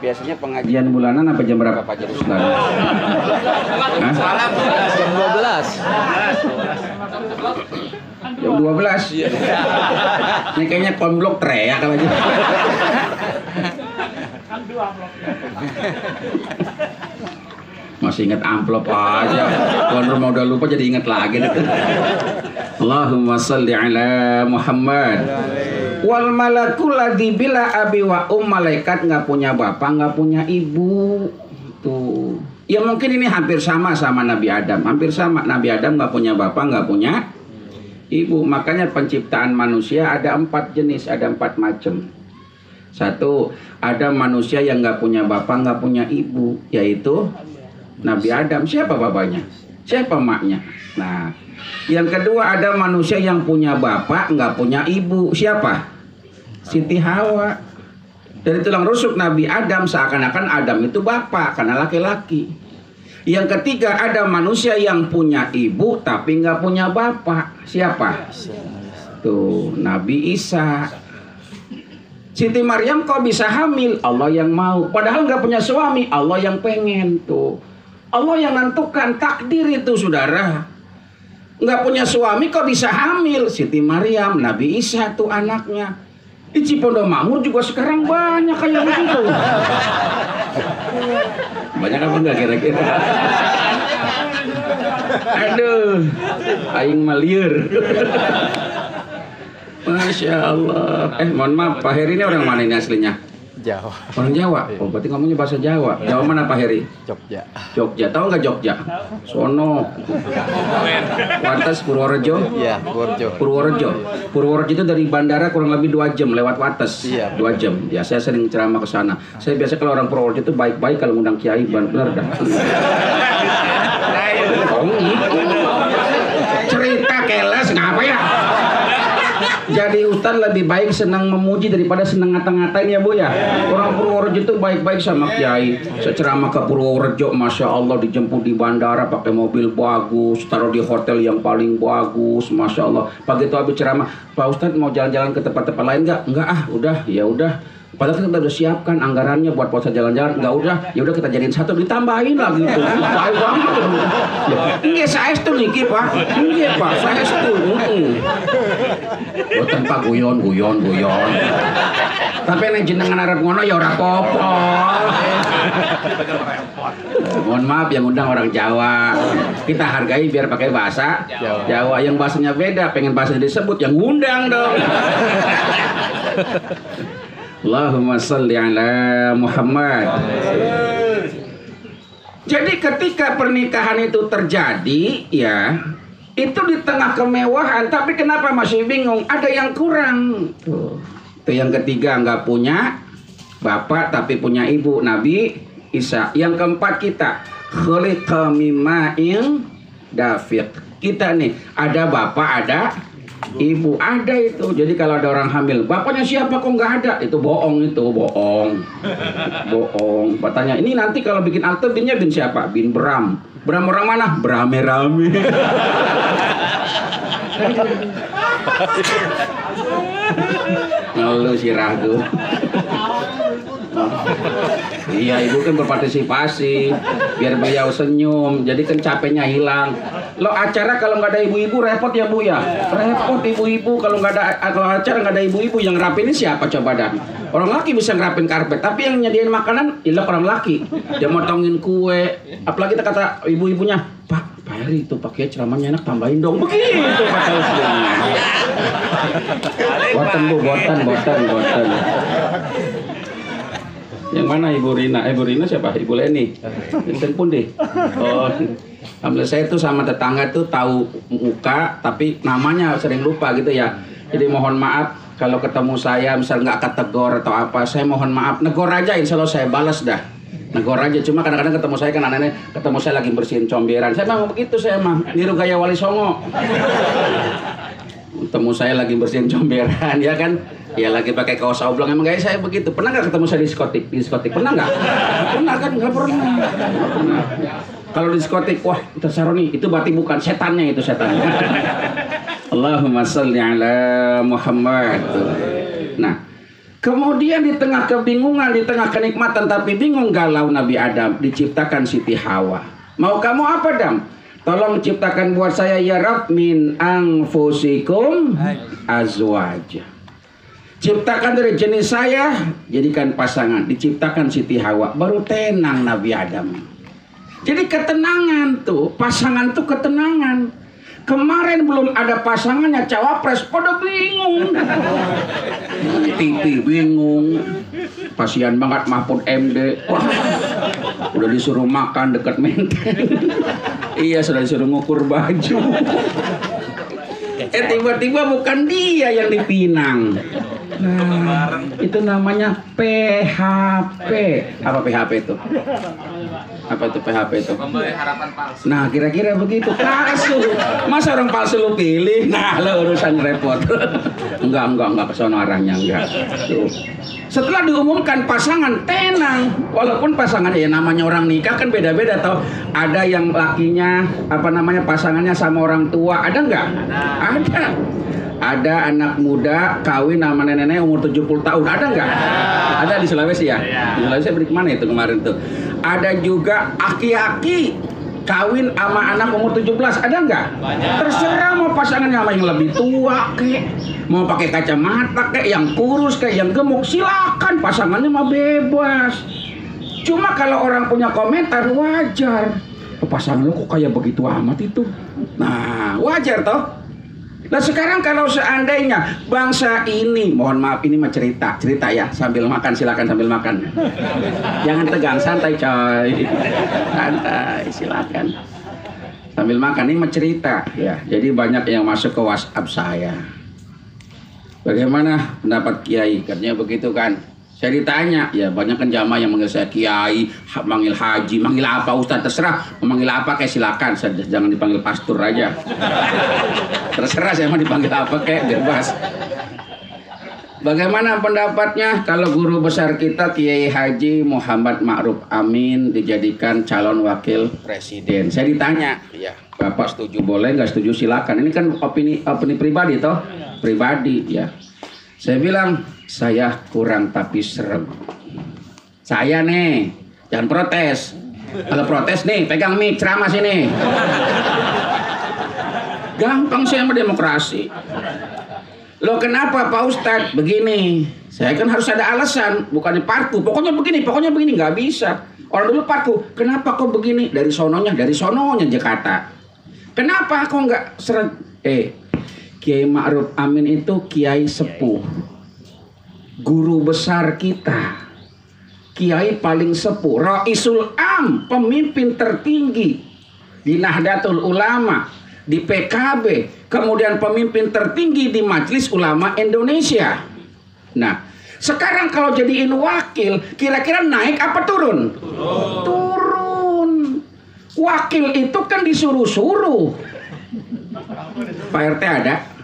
Biasanya pengajian bulanan apa jam berapa Pak Jarus? Jam 12. Jam 12. Ini kayaknya konblok teriak lagi. Masih ingat amplop aja. Tuan rumah udah lupa jadi ingat lagi. Allahumma shalli ala Muhammad. Wal malakul ladzi bila abi wa malaikat nggak punya bapak, nggak punya ibu. Tuh. Ya mungkin ini hampir sama Nabi Adam. Hampir sama. Nabi Adam nggak punya bapak, nggak punya ibu. Makanya penciptaan manusia ada 4 jenis, ada 4 macam. Satu, ada manusia yang nggak punya bapak, nggak punya ibu, yaitu Nabi Adam. Siapa bapaknya? Siapa maknya? Nah, yang kedua ada manusia yang punya bapak, nggak punya ibu. Siapa? Siti Hawa. Dari tulang rusuk Nabi Adam, seakan-akan Adam itu bapak karena laki-laki. Yang ketiga ada manusia yang punya ibu tapi nggak punya bapak. Siapa? Tuh, Nabi Isa. Siti Maryam kok bisa hamil? Allah yang mau. Padahal nggak punya suami, Allah yang pengen. Tuh, Allah yang nentukan, takdir itu saudara. Nggak punya suami kok bisa hamil? Siti Maryam, Nabi Isa tuh anaknya. Di Cipondo Makmur juga sekarang banyak kayak begitu. Banyak apa enggak kira-kira? Aduh, aing malieur. Masya Allah. Mohon maaf, Pak Heri ini orang mana ini aslinya? Jawa. Orang Jawa? Oh, berarti ngomongnya bahasa Jawa. Jawa mana Pak Heri? Jogja. Jogja. Tahu nggak Jogja? Sono. Wates Purworejo? Iya, Purworejo. Purworejo. Purworejo itu dari bandara kurang lebih 2 jam lewat Wates. Iya. 2 jam. Ya, saya sering ceramah ke sana. Saya biasa kalau orang Purworejo itu baik-baik kalau ngundang kiai, benar dah. Oh, gitu. Cerita keles ngapa ya? Jadi ustaz lebih baik senang memuji daripada senang ngata-ngatain ya Bu ya. Orang Purworejo itu baik-baik sama kiai. Saya ceramah ke Purworejo, Masya Allah, dijemput di bandara pakai mobil bagus, taruh di hotel yang paling bagus, Masya Allah. Pagi itu habis ceramah, Pak Ustadz mau jalan-jalan ke tempat-tempat lain nggak? Enggak ah, udah, ya udah. Padahal kita udah siapkan anggarannya buat puasa jalan-jalan, nggak udah, ya udah kita jadiin 1, ditambahin lagi tuh, baik banget. Enggak saya itu niki Pak, enggak Pak, saya itu. Boten Pak guyon. Tapi nek jenengan arep ngono ya ora apa-apa. Mohon maaf yang undang orang Jawa. Kita hargai biar pakai bahasa Jawa. Yang bahasanya beda, pengen bahasa disebut yang undang dong. Allahumma sholli ala Muhammad. Jadi ketika pernikahan itu terjadi ya, itu di tengah kemewahan, tapi kenapa masih bingung? Ada yang kurang. Tuh. Itu yang ketiga, nggak punya bapak tapi punya ibu, Nabi Isa. Yang keempat kita khuliqa mima'in dafiq. Kita nih ada bapak, ada ibu, ada itu. Jadi kalau ada orang hamil, bapaknya siapa kok nggak ada? Itu bohong, bohong. Bertanya, ini nanti kalau bikin akte binnya bin siapa? Bin Bram. Bram orang mana? Brame-rame. Ngeluh si Ragu. Iya, ibu kan berpartisipasi biar beliau senyum, jadi kan capeknya hilang. Lo acara kalau nggak ada ibu-ibu repot ya Bu ya, repot ibu-ibu kalau nggak ada, kalau acara nggak ada ibu-ibu yang ngerapin ini siapa coba dah? Orang laki bisa ngerapin karpet, tapi yang nyediain makanan ilah orang laki. Dia motongin kue, apalagi kita kata ibu-ibunya, Pak Heri itu pakai ceramahnya enak, tambahin dong. Begitu kata istrinya. Boten. Yang mana Ibu Rina? Ibu Rina siapa? Ibu Leni. Yang pun deh. Oh, alhamdulillah saya tuh sama tetangga tuh tahu muka, tapi namanya sering lupa gitu ya. Jadi mohon maaf kalau ketemu saya misal nggak ketegor atau apa, saya mohon maaf. Negor aja, insya Allah saya balas dah. Negor aja. Cuma kadang-kadang ketemu saya kan anaknya, ketemu saya lagi bersihin comberan. Saya mau begitu, saya mah niru gaya Wali Songo. Ketemu saya lagi bersihin comberan, ya kan? Ya lagi pakai kaos oblong, emang gaya saya begitu. Pernah nggak ketemu saya di diskotik? Pernah nggak? Pernah kan? Nggak pernah. Kalau di diskotik, wah terserah nih, itu berarti bukan setannya, itu setannya. Allahumma sholli ala Muhammad. Nah, kemudian di tengah kebingungan, di tengah kenikmatan tapi bingung galau Nabi Adam, diciptakan Siti Hawa. Mau kamu apa Dam? Tolong ciptakan buat saya ya Rabb min anfusikum azwaja. Ciptakan dari jenis saya, jadikan pasangan. Diciptakan Siti Hawa, baru tenang Nabi Adam. Jadi ketenangan tuh, pasangan tuh ketenangan. Kemarin belum ada pasangannya, cawapres pada bingung. TV bingung. Pasian banget Mahfud MD. Wah, udah disuruh makan dekat Menteng. Iya, sudah disuruh ngukur baju. Tiba-tiba bukan dia yang dipinang. Nah, itu namanya PHP. Apa PHP itu? Apa itu PHP itu? Memberi harapan palsu. Nah, kira-kira begitu. Palsu. Masa orang palsu lu pilih? Nah, lo urusan repot. Enggak kesono arahnya enggak. Tuh. Setelah diumumkan pasangan tenang, walaupun pasangan ya namanya orang nikah kan beda-beda tau. Ada yang lakinya pasangannya sama orang tua, ada nggak? Ada. Ada anak muda kawin sama nenek-nenek umur 70 tahun, ada nggak? Ada di Sulawesi ya? Di Sulawesi beri kemana itu kemarin tuh? Ada juga aki-aki kawin sama anak umur 17, ada nggak? Terserah mau pasangannya sama yang lebih tua kek, mau pakai kacamata kek, yang kurus kek, yang gemuk, silakan pasangannya mah bebas. Cuma kalau orang punya komentar wajar. Pasangan lo kok kayak begitu amat itu. Nah, wajar toh. Nah sekarang kalau seandainya bangsa ini, mohon maaf ini mah cerita ya, sambil makan silakan sambil makan. Jangan tegang, santai coy. Santai, silakan. Sambil makan ini mah cerita ya. Jadi banyak yang masuk ke WhatsApp saya. Bagaimana pendapat Kiai? Katanya begitu kan. Saya ditanya, ya banyak kan jamaah yang manggil saya Kiai, manggil Haji, manggil apa Ustaz, terserah. Manggil apa kayak silakan, jangan dipanggil pastor aja. Terserah saya mau dipanggil apa kayak bebas. Bagaimana pendapatnya kalau guru besar kita Kiai Haji Muhammad Ma'ruf Amin dijadikan calon wakil presiden? Saya ditanya, ya Bapak setuju boleh, nggak setuju silakan. Ini kan opini pribadi toh, pribadi ya. Saya bilang saya kurang tapi serem. Saya nih, jangan protes. Kalau protes nih, pegang mic ceramah sini. Gampang saya berdemokrasi. Loh kenapa Pak Ustadz? Begini, saya kan harus ada alasan, bukannya parku. Pokoknya begini, nggak bisa. Orang dulu parku, kenapa kok begini? Dari sononya Jakarta. Kenapa kok nggak seret? Kiai Ma'ruf Amin itu kiai sepuh, guru besar kita, kiai paling sepuh, Raisul Am, pemimpin tertinggi di Nahdlatul Ulama, di PKB, kemudian pemimpin tertinggi di Majelis Ulama Indonesia. Nah, sekarang kalau jadiin wakil, kira-kira naik apa turun? Turun. Wakil itu kan disuruh-suruh. Pak RT ada?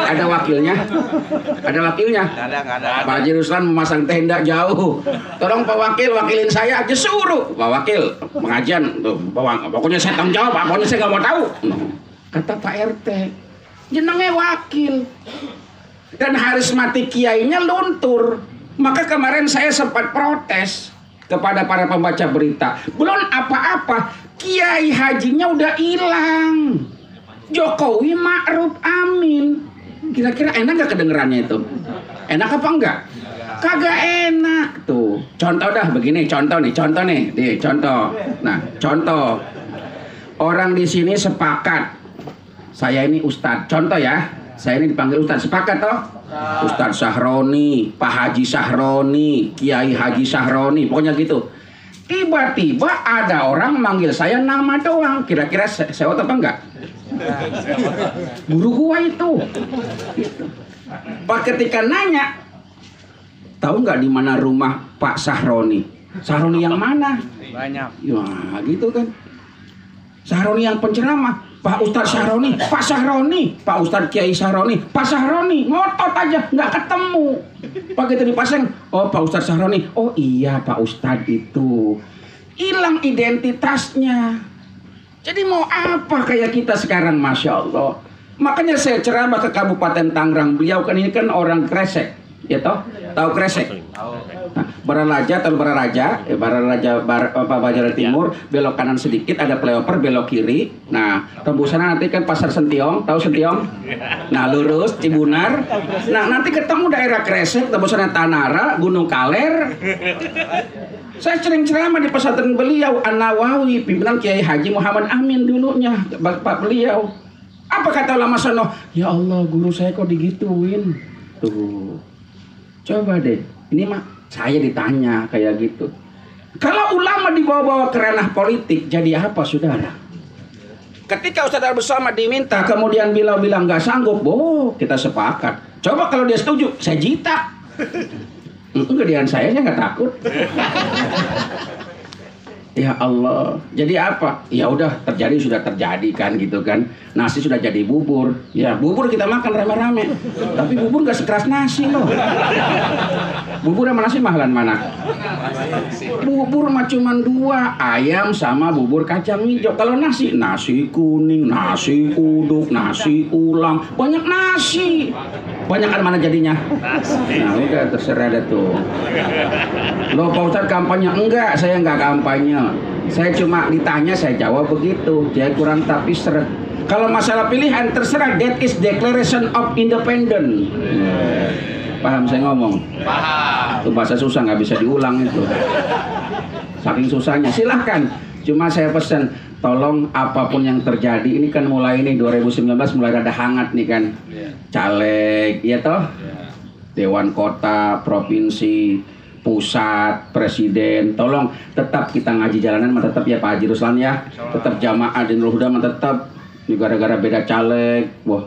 Ada wakilnya? Ada. Pak Haji Ruslan memasang tenda jauh. Tolong Pak Wakil, wakilin saya aja suruh. Pak Wakil, pengajian tuh, pokoknya saya tanggung jawab, pokoknya saya nggak mau tahu. Kata Pak RT, jenenge wakil. Dan harismatik kiainya luntur. Maka kemarin saya sempat protes kepada para pembaca berita. Belum apa-apa, Kiai Hajinya udah hilang. Jokowi Ma'ruf Amin. Kira-kira enak gak kedengerannya itu? Enak apa enggak? Kagak enak tuh. Contoh dah begini, contoh nih. Contoh. Nah, contoh. Orang di sini sepakat. Saya ini Ustadz. Contoh ya. Saya ini dipanggil Ustadz. Sepakat toh? Ustadz Sahroni, Pak Haji Sahroni, Kiai Haji Sahroni, pokoknya gitu. Tiba-tiba ada orang manggil saya nama doang. Kira-kira sewot apa enggak? Guru gua itu. Gitu. Pak ketika nanya, tahu nggak di mana rumah Pak Sahroni? Sahroni yang mana? Banyak. Ya gitu kan. Sahroni yang penceramah, Pak Ustadz Sahroni, Pak Sahroni, Pak Ustadz Kiai Sahroni, Pak Sahroni, ngotot aja, nggak ketemu. Pak gitu dipasang, oh Pak Ustadz Sahroni, oh iya Pak Ustadz itu. Hilang identitasnya. Jadi mau apa kayak kita sekarang, Masya Allah. Makanya saya ceramah ke Kabupaten Tangerang. Beliau kan ini kan orang Kresek, ya toh? Tahu Kresek? Nah, Bararaja, Banjar Timur, belok kanan sedikit ada flyover, belok kiri. Nah, tembusannya nanti kan Pasar Sentiong, tahu Sentiong? Nah, lurus Cibunar. Nah, nanti ketemu daerah Kresek, tembusannya Tanara, Gunung Kaler. Saya sering ceramah di pesantren beliau, An-Nawawi, pimpinan Kiai Haji Muhammad Amin dulunya, bapak beliau. Apa kata ulama sono? Ya Allah, guru saya kok digituin. Tuh. Coba deh, ini mah saya ditanya kayak gitu. Kalau ulama dibawa-bawa ke ranah politik, jadi apa saudara? Ketika Ustadz Al-Bersama diminta, kemudian bilang nggak sanggup, kita sepakat. Coba kalau dia setuju, saya jita. Gedean saya nggak takut. Ya Allah, jadi apa? Ya udah sudah terjadi kan gitu kan. Nasi sudah jadi bubur. Ya bubur kita makan rame-rame. Tapi bubur nggak sekeras nasi loh. Bubur sama nasi mahalan mana? Bubur mah cuma dua, ayam sama bubur kacang hijau. Kalau nasi kuning, nasi uduk, nasi ulam, banyak nasi. Banyak kan mana jadinya? Nah udah terserah deh tuh. Loh Pak Ustadz kampanye? Enggak, saya enggak kampanye. Saya cuma ditanya, saya jawab begitu. Dia kurang tapi seret. Kalau masalah pilihan terserah, that is Declaration of Independence. Paham saya ngomong? Paham. Itu bahasa susah, nggak bisa diulang itu. Saking susahnya. Silahkan. Cuma saya pesan, tolong apapun yang terjadi, ini kan mulai ini 2019 mulai rada hangat nih kan. Caleg, ya toh? Dewan kota, provinsi, pusat, presiden, tolong tetap kita ngaji jalanan, tetap ya Pak Haji Ruslan ya, tetap jamaah di Nurul Huda, tetap. Ini gara-gara beda caleg, wah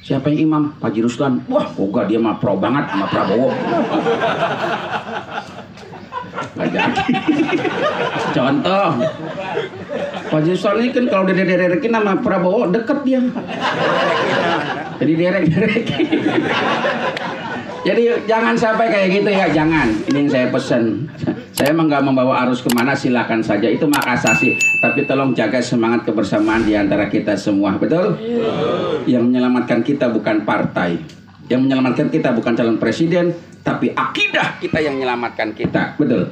siapa yang imam? Pak Haji Ruslan, wah boga dia mah pro banget sama Prabowo. Gak jadi. Contoh, Pak Haji Ruslan ini kan kalau derek-derekin sama Prabowo deket dia. Jadi derek-derekin. Jadi jangan sampai kayak gitu ya, jangan. Ini yang saya pesan. Saya emang nggak membawa arus kemana, silakan saja. Itu mak asasi. Tapi tolong jaga semangat kebersamaan di antara kita semua, betul? Yang menyelamatkan kita bukan partai. Yang menyelamatkan kita bukan calon presiden, tapi akidah kita yang menyelamatkan kita, betul?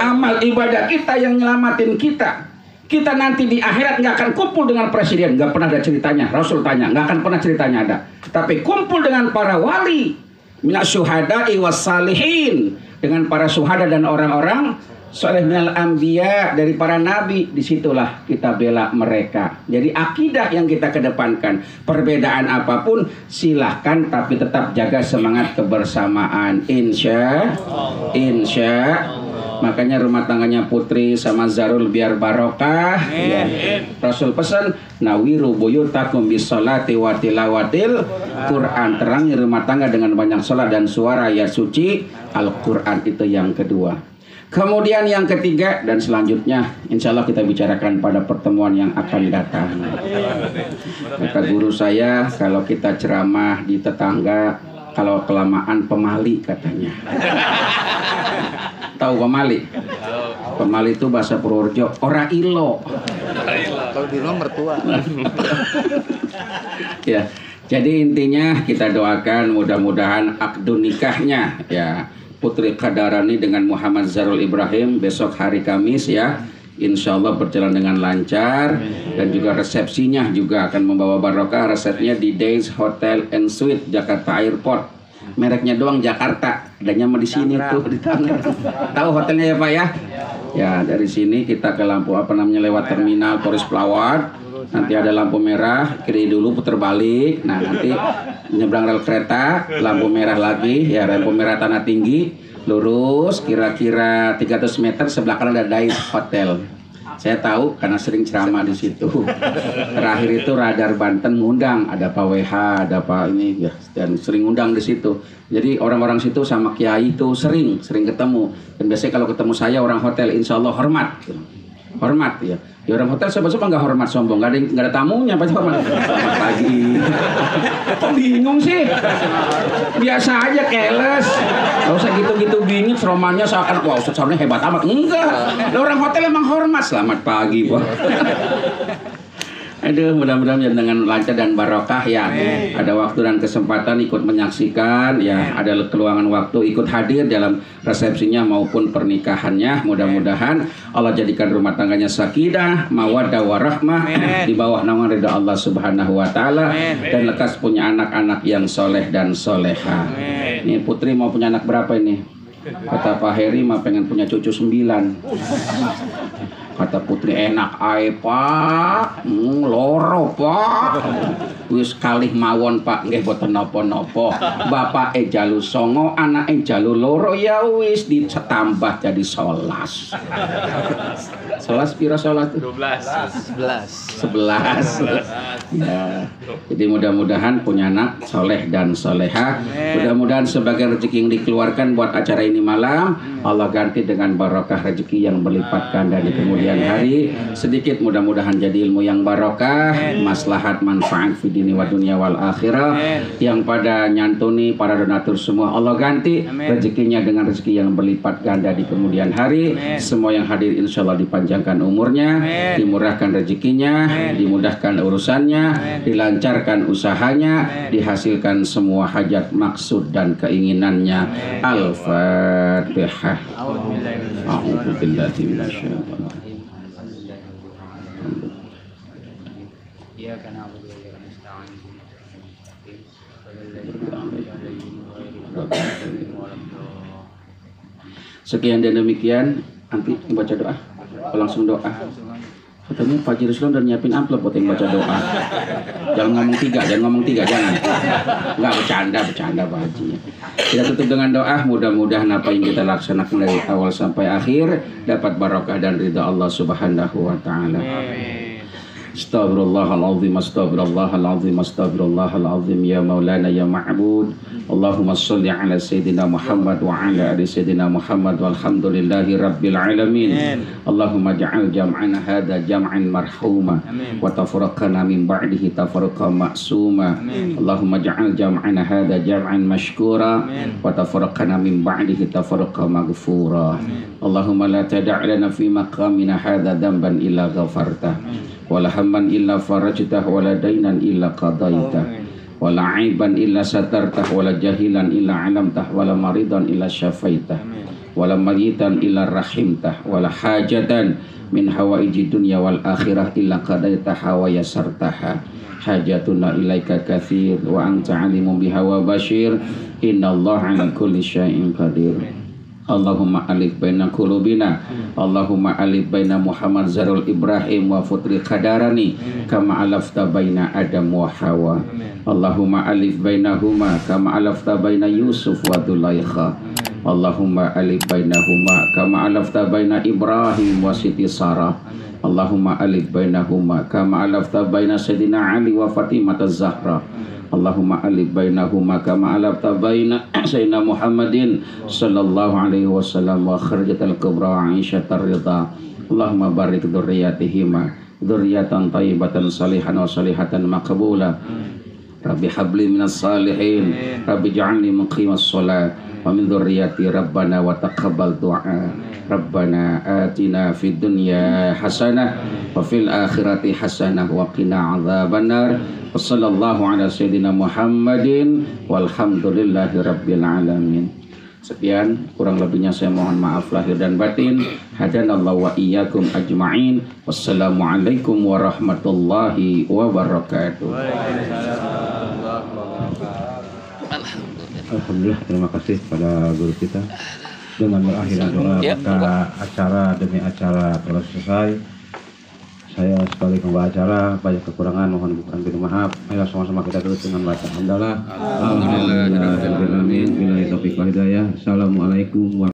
Amal ibadah kita yang nyelamatin kita. Kita nanti di akhirat nggak akan kumpul dengan presiden, nggak pernah ada ceritanya. Rasul tanya, nggak akan pernah ceritanya ada. Tapi kumpul dengan para wali, minas syuhada'i wassalihin, dengan para syuhada dan orang-orang soleh minal anbiya, dari para nabi. Disitulah kita bela mereka. Jadi akidah yang kita kedepankan. Perbedaan apapun silahkan, tapi tetap jaga semangat kebersamaan. Insya makanya rumah tangganya Putri sama Zarul biar barokah ya. Rasul pesan, nawiru buyutakum bisolati wa tilawatil Quran, terangi rumah tangga dengan banyak sholat dan suara ya suci Al-Quran. Itu yang kedua. Kemudian yang ketiga dan selanjutnya insya Allah kita bicarakan pada pertemuan yang akan datang. Kata guru saya, kalau kita ceramah di tetangga, kalau kelamaan pemali katanya. Tahu pemali? Pemali itu bahasa Purworejo, ora ilo. Kalau di rumah mertua. Ya, jadi intinya kita doakan mudah-mudahan akdu nikahnya ya Putri Qadarani dengan Muhammad Zarul Ibrahim besok hari Kamis ya. Insya Allah berjalan dengan lancar. Dan juga resepsinya juga akan membawa barokah. Resepsinya di Days Hotel and Suite Jakarta Airport. Mereknya doang Jakarta, adanya mah di sini tuh di Tangerang. Tahu hotelnya ya Pak ya? Ya dari sini kita ke lampu apa namanya lewat terminal Toris Pelawat. Nanti ada lampu merah, kiri dulu putar balik. Nah nanti nyebrang rel kereta, lampu merah lagi, ya lampu merah tanah tinggi, lurus kira-kira 300 meter sebelah kanan ada Days Hotel. Saya tahu karena sering ceramah di situ. Terakhir itu Radar Banten ngundang, ada Pak WH, ada Pak ini ya, dan sering ngundang di situ. Jadi orang-orang situ sama kiai itu sering ketemu. Dan biasanya kalau ketemu saya orang hotel, insya Allah hormat, hormat ya. Di orang hotel sebab-sebab nggak hormat sombong, nggak ada tamunya pasti hormat. Selamat pagi. Kok bingung sih? Biasa aja keles. Gak usah gitu-gitu bingit, seromannya seakan wah Ustaz Sarunnya hebat amat. Enggak. Orang hotel emang hormat. Selamat pagi, Pak. Aduh, mudah-mudahan dengan lancar dan barokah ya. Ada waktu dan kesempatan ikut menyaksikan ya, ada keluangan waktu ikut hadir dalam resepsinya maupun pernikahannya. Mudah-mudahan Allah jadikan rumah tangganya sakinah, mawaddah warahmah di bawah naungan ridha Allah Subhanahu wa taala dan lekas punya anak-anak yang soleh dan soleha. Ini Putri mau punya anak berapa ini? Kata Pak Heri mah pengen punya cucu 9. Kata Putri enak ae Pak, loro Pak, wis kalih mawon Pak, nggih boten napa-napa. Bapak jalu songo, anak jalu loro, ya wis ditambah jadi 11. 11 pira 11? 11. Ya. Jadi mudah-mudahan punya anak soleh dan soleha. Mudah-mudahan sebagai rezeki yang dikeluarkan buat acara ini malam, Allah ganti dengan barokah rezeki yang berlipat ganda di kemudian hari. Sedikit mudah-mudahan jadi ilmu yang barokah, maslahat manfaat fi dini wa dunya wal akhirah. Yang pada nyantuni para donatur semua Allah ganti rezekinya dengan rezeki yang berlipat ganda di kemudian hari. Semua yang hadir insya Allah dipanjangkan umurnya, dimurahkan rezekinya, dimudahkan urusannya, dilancarkan usahanya, dihasilkan semua hajat maksud dan keinginannya. Al-Fatihah. A'udzu billahi minasyaitonir rajim. Iyyaka na'budu wa iyyaka nasta'in. Sekian dan demikian, nanti baca doa, langsung doa. Katanya Pak Haji Ruslan udah nyiapin amplop buat yang baca doa. Jangan ngomong tiga, jangan. Enggak, bercanda Pak Haji. Kita tutup dengan doa, mudah-mudahan apa yang kita laksanakan dari awal sampai akhir dapat barokah dan ridha Allah Subhanahu wa taala. Astaghfirullahaladzim, astaghfirullahaladzim, astaghfirullahaladzim. Ya Maulana, ya Ma'bud, Allahumma salli ala Sayyidina Muhammad wa ala ali Sayyidina Muhammad walhamdulillahi rabbil alamin. Allahumma ja'al jam'ana hadha jam'an marhuma wa tafarraqana min ba'dihi tafarraqan ma'suma. Allahumma ja'al jam'ana hadha jam'an mashkura wa tafarraqana min ba'dihi tafarraqan maghfura. Allahumma la tada' lana fi maqamina hadha dhanban illa ghafartah, wala hamman illa farajtah, wala dainan illa qadaitah, wala aiban illa satartah, wala jahilan illa alamtah, wala maridan illa syafaitah, wala mayitan illa rahimtah, wala hajatan min hawaiji dunya wal akhirah illa qadaitaha wa yasartaha. Hajatuna ilaika kathir wa anta alimun biha wa bashir. Innallaha ala kulli syai'in qadir. Allahumma alif baina qulubina, Allahumma alif baina Muhammad Zarul Ibrahim wa Putri Qadarani kama alafta baina Adam wa Hawa. Allahumma alif bainahuma kama alafta baina Yusuf wa Dzulaikha. Allahumma alif bainahuma kama alafta baina Ibrahim wa Siti Sarah. Allahumma alif bainahuma kama alafta baina Sayyidina Ali wa Fatimah Az-Zahra. Allahumma alif bainahuma kama alafta baina Sayyidina Muhammadin sallallahu alaihi wasallam wa kharajatal kubra Aisyatar ridha. Allahumma barik dzurriyyatihima dzurriyyatan thayyibatan salihan wa salihatan maqbula. Rabbi habli minas salihin, Rabbi ja'alni muqimas shalah wa min dzurriyyati rabbana wa taqabbal du'a. Rabbana atina fid dunya hasanah wa fil akhirati hasanah wa qina adzabannar. Wassallallahu ala sayyidina Muhammadin walhamdulillahi rabbil alamin. Sekian, kurang lebihnya saya mohon maaf lahir dan batin. Hadanallahu wa iyyakum ajma'in. Wassalamualaikum warahmatullahi wabarakatuh. Alhamdulillah, terima kasih pada guru kita. Dengan berakhirnya doa, maka acara demi acara telah selesai. Saya sebagai pembawa acara banyak kekurangan, mohon bukan pintu maaf. Ayo sama-sama kita tutup dengan baca hamdalah. Alhamdulillah. Assalamualaikum warahmatullahi wabarakatuh.